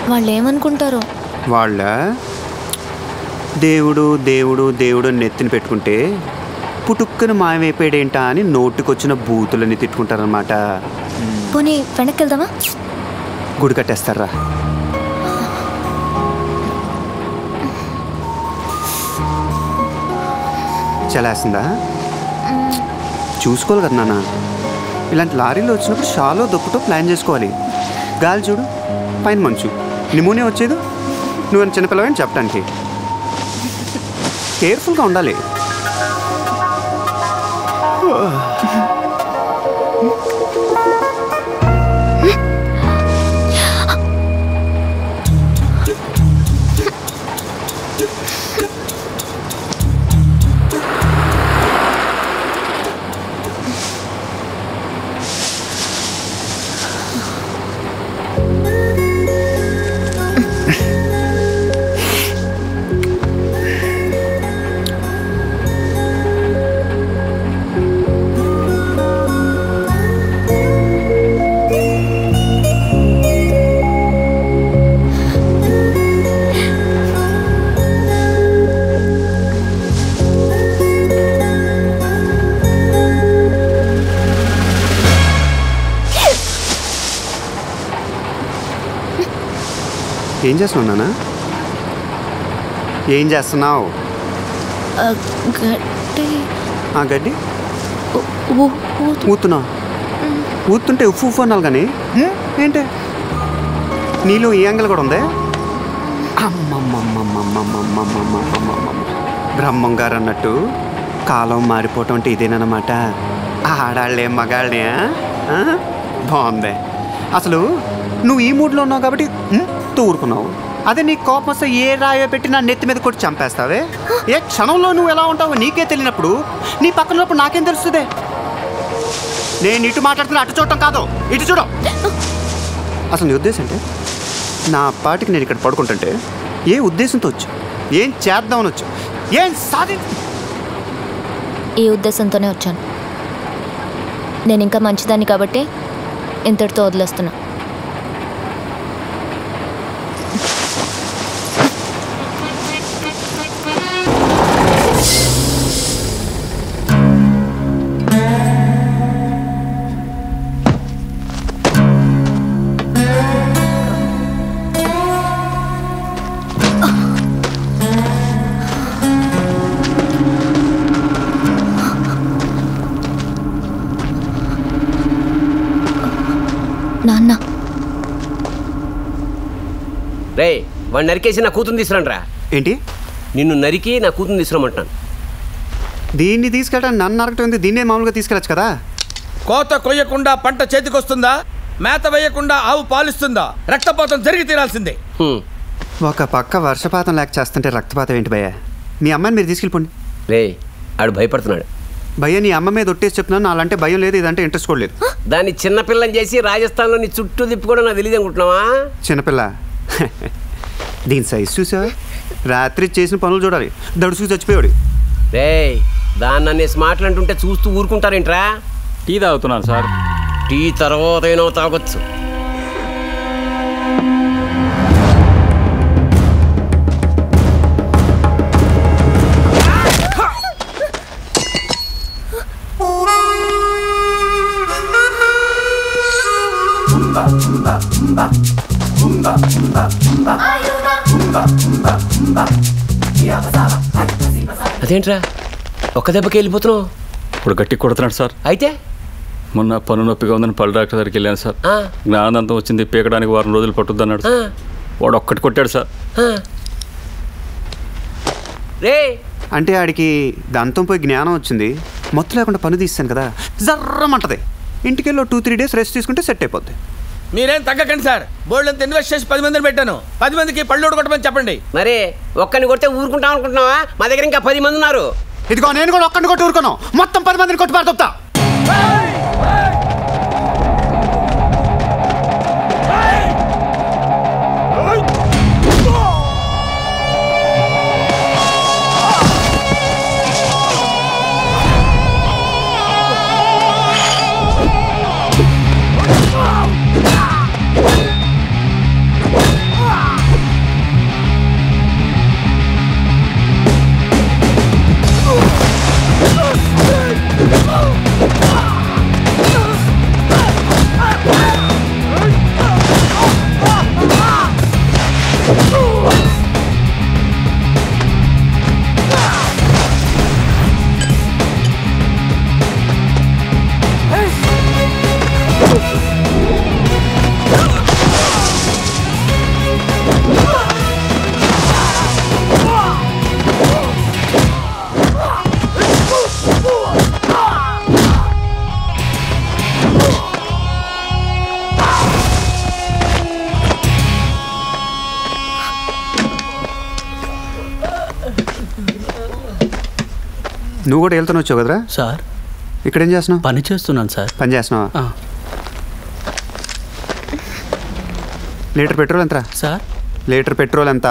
వాళ్ళు ఏమనుకుంటారో. వాళ్ళ దేవుడు దేవుడు దేవుడు అని నెత్తిని పెట్టుకుంటే పుట్టుక్కను మాయమైపోయాడేంటా అని నోటికొచ్చిన బూతులని తిట్టుకుంటారనమాట. పోనీ వెనక్కి వెళ్దామా? గుడి కట్టేస్తారా? చలేస్తుందా? చూసుకోవాలి కదా నాన్న. ఇలాంటి లారీలో వచ్చినప్పుడు షాలో దుప్పుతో ప్లాన్ చేసుకోవాలి. గాలి చూడు, పైన మంచు, నిమోనియా వచ్చేది. నువ్వు చిన్నపిల్లవని చెప్పడానికి కేర్ఫుల్గా ఉండాలి. ఏం చేస్తున్నావు నాన్న? ఏం చేస్తున్నావు? గడ్డి ఊతున్నావు. ఊతుంటే ఉప్పు ఉప్పు అన్నావు కానీ ఏంటి నీలో ఈ యాంగిల్ కూడా ఉందే? బ్రహ్మం గారు అన్నట్టు కాలం మారిపోవటం అంటే ఇదేనమాట. ఆడాళ్ళే మగాళ్ళే. బాగుంది. అసలు నువ్వు ఈ మూడ్లో ఉన్నావు కాబట్టి ఊరుకున్నావు. అదే నీ కోపం వస్తే ఏ రాయో పెట్టి నా నెత్తి మీద కొట్టి చంపేస్తావే. ఏ క్షణంలో నువ్వు ఎలా ఉంటావో నీకే తెలియనప్పుడు నీ పక్కన ఉన్నప్పుడు నాకేం తెలుస్తుంది? నేను ఇటు మాట్లాడుతున్నా, అటు చూడటం కాదు, ఇటు చూడ. అసలు నీ ఉద్దేశం అంటే నా పాటికి నేను ఇక్కడ పడుకుంటుంటే ఏ ఉద్దేశంతో వచ్చు? ఏం చేద్దామని వచ్చు? ఏం ఈ ఉద్దేశంతోనే వచ్చాను. నేను ఇంకా మంచిదాన్ని కాబట్టి ఇంతటితో వదిలేస్తున్నా. రే, వాడిని నరికేసి నా కూతురు తీసుకురండి రా. ఏంటి? నిన్ను నరికి నా కూతురు తీసుకురమ్మంటున్నాను. దీన్ని తీసుకెళ్ళడానికి నన్ను నరకటం, దీన్నే మామూలుగా తీసుకెళ్ళచ్చు కదా. కోత కొయ్యకుండా పంట చేతికొస్తుందా? మేత వేయకుండా ఆవు పాలిస్తుందా? రక్తపాతం జరిగి తీరాల్సిందే. ఒక పక్క వర్షపాతం లేక చేస్తుంటే రక్తపాతం ఏంటి భయ్యా? మీ అమ్మాయిని మీరు తీసుకెళ్ళిపోండి. రే, ఆడు భయపడుతున్నాడు. భయ్య నీ అమ్మ మీద ఒట్టేసి చెప్తున్నాను. అలాంటే భయం లేదు, ఇదంటే ఇంట్రెస్ట్ కూడా లేదు. దాన్ని చిన్నపిల్లని చేసి రాజస్థాన్లో నీ చుట్టూ తిప్పుకోవడం నాకు తెలియదు అనుకుంటున్నావా? చిన్నపిల్ల దీని సైజ్ చూసా? రాత్రి చేసిన పనులు చూడాలి. దడుసుకు చచ్చిపోయాడు. రే, దాన్ని అనేసి మాట్లాడుతుంటే చూస్తూ ఊరుకుంటారేంట్రా? టీ తాగుతున్నాను సార్. టీ తర్వాత ఏమో తాగొచ్చు. అదేంట్రా ఒక్క దెబ్బకి వెళ్ళిపోతున్నావు? ఇప్పుడు గట్టి కొడుతున్నాడు సార్. అయితే మొన్న పన్ను నొప్పిగా ఉందని పళ్ళు డాక్టర్ దగ్గరికి వెళ్ళాను సార్. జ్ఞానంతం వచ్చింది, పీకడానికి 4 రోజులు పట్టుద్ది అన్నాడు. వాడు ఒక్కటి కొట్టాడు సార్. రే, అంటే ఆడికి దంతం పోయి జ్ఞానం వచ్చింది. మొత్తం లేకుండా పని తీస్తాను కదా, జర్రమంటది. ఇంటికెళ్ళి 2-3 డేస్ రెస్ట్ తీసుకుంటే సెట్ అయిపోద్ది. మీరేం తగ్గకండి సార్. బోల్డ్ అంత ఇన్వెస్ట్ చేసి 10 మందిని పెట్టాను. 10 మందికి పళ్ళు కొట్టమని చెప్పండి. మరి ఒక్కడిని కొడితే ఊరుకుంటాం అనుకుంటున్నావా? మా దగ్గర ఇంకా 10 మంది ఉన్నారు. ఇదిగో నేను కూడా ఒక్కడిని కొట్టి ఊరుకున్నాను. మొత్తం 10 మందిని కొట్టి పారుతా. నువ్వు కూడా వెళ్తాను వచ్చావు కదరా? సార్ ఇక్కడేం చేస్తున్నావు? పని చేస్తున్నాను సార్. పని చేస్తున్నావా? లీటర్ పెట్రోల్ ఎంత సార్? లీటర్ పెట్రోల్ ఎంత?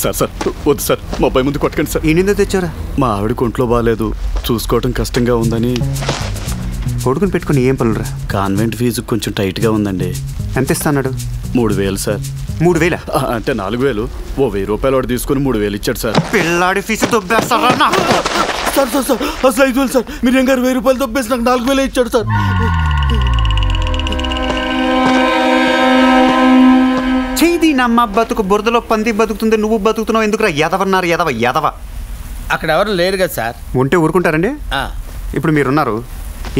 సార్ సార్ వద్దు సార్, మా అబ్బాయి ముందు కొట్టకండి సార్. ఈయన తెచ్చారా? మా ఆవిడ ఒంట్లో బాగాలేదు, చూసుకోవడం కష్టంగా ఉందని. కొడుకుని పెట్టుకుని ఏం పనులురా? కాన్వెంట్ ఫీజు కొంచెం టైట్గా ఉందండి. ఎంత ఇస్తాడు? 3000 సార్. 3000? అంటే 4000. ఓ 1000 రూపాయలు వాడు తీసుకుని 3000 ఇచ్చాడు సార్. పిల్లాడి ఫీజు దొబ్బేస్తారా? సార్ సార్ సార్ అసలు 5000 సార్. మీరు గారు 1000 రూపాయలు దొబ్బేసి నాకు 4000 ఇచ్చాడు సార్. చేది నమ్మ బతుకు బురదలో పంది బతుకుతుంది, నువ్వు బతుకుతున్నావు ఎందుకురా? ఎదవన్నారు ఎదవ. అక్కడ ఎవరు లేరు కదా సార్. ఉంటే ఊరుకుంటారండి? ఇప్పుడు మీరున్నారు.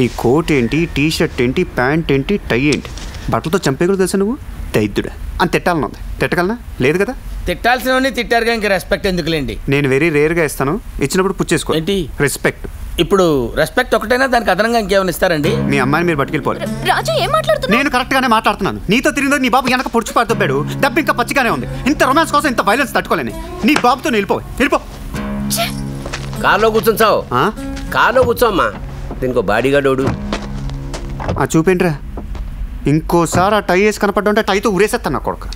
ఈ కోట్ ఏంటి, టీ షర్ట్ ఏంటి, ప్యాంట్ ఏంటి, టై ఏంటి, బట్టలతో చంపేగులు తెలుసా నువ్వు? దైద్యుడా అని తిట్టాలని ఉంది. తిట్టగలనా? లేదు కదా. తిట్టాల్సినవన్నీ తిట్టారుగా, ఇంక రెస్పెక్ట్ ఎందుకులేండి. నేను వెరీ రేర్గా ఇస్తాను, ఇచ్చినప్పుడు పుచ్చేసుకో. ఏంటి రెస్పెక్ట్? ఇప్పుడు రెస్పెక్ట్ ఒకటైనా దానికి అదనంగా ఇంకేమైనా ఇస్తారండి? మీ అమ్మాయిని మీరు పట్టుకెళ్ళిపోవాలి. రాజు ఏం మాట్లాడుతున్నావు? నేను కరెక్ట్ గానే మాట్లాడుతున్నాను. నీతో తిరిగిందో నీ బాబు వెనక పొడుచు పడుతున్నాడు. డబ్బు ఇంకా పచ్చిగానే ఉంది. ఇంత రొమాన్స్ కోసం ఇంత వైలెన్స్ తట్టుకోలేని నీ బాబుతో వెళ్ళిపో. కార్లో కూర్చొని కార్లో కూర్చోమ్మా. దీనికో బాడీగార్డోడు. చూపేంట్రా? ఇంకోసారి ఆ టై వేసి కనపడ్డా అంటే టైతో ఉరేసేస్తాను నా కొడుకు.